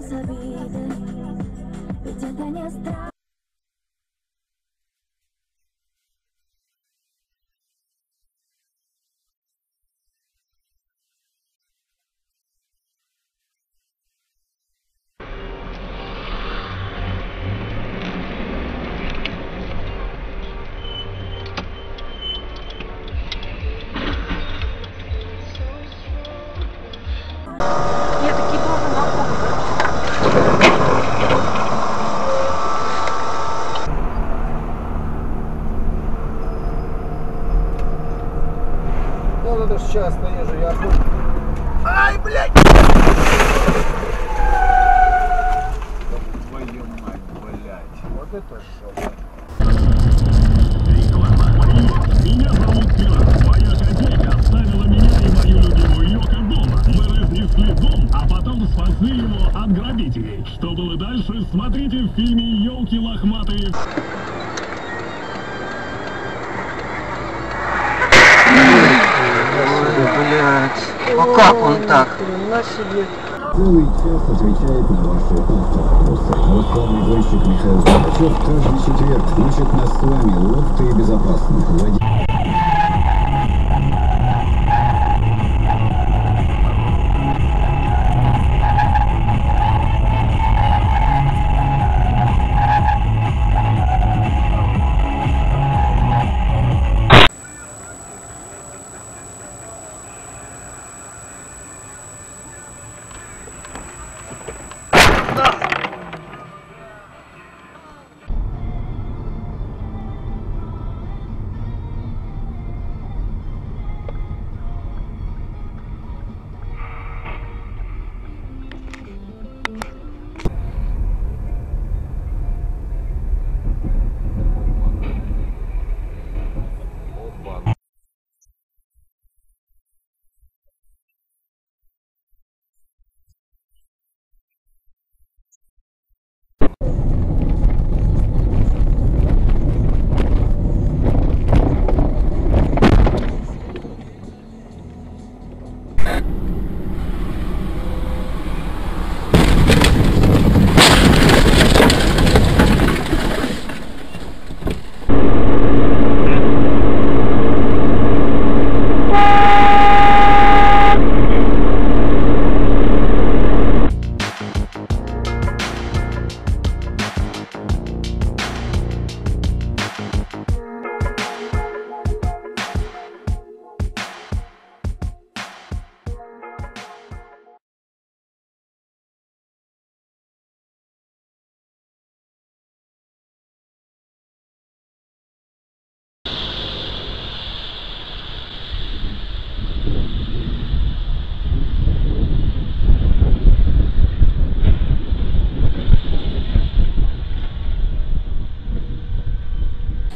без обиды, ведь это не страх. Я такие долго находят. Ну, это ж часто езжу, я охотник. Ай, блядь! Твою мать, блядь. Вот это что? Меня зовут Пират. Моя хозяйка оставила меня и мою любимую Йоко дома. Мы разнесли дом, а потом спасли его от грабителей. Что было дальше, смотрите в фильме «Ёлки лохматые». Блять. А как он так? Целый час отвечает на ваши автовопросы. Главный гонщик Михаил Горбачев каждый четверг учит нас с вами ловко и безопасно водить.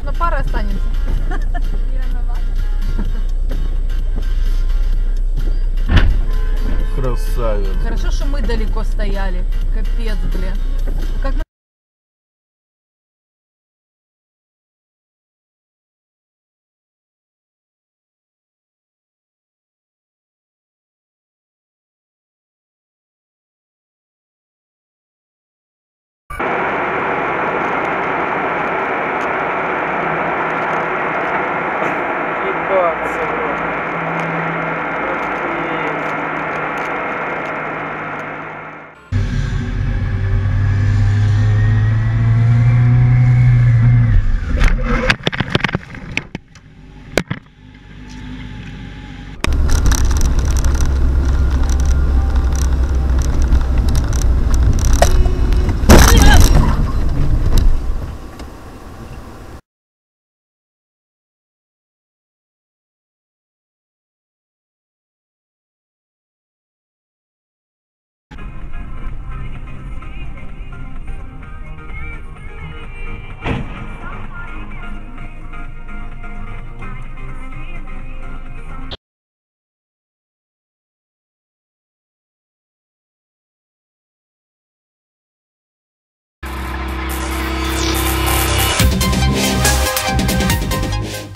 Но пара останется. Красавец. Хорошо, что мы далеко стояли. Капец, блин. Как мы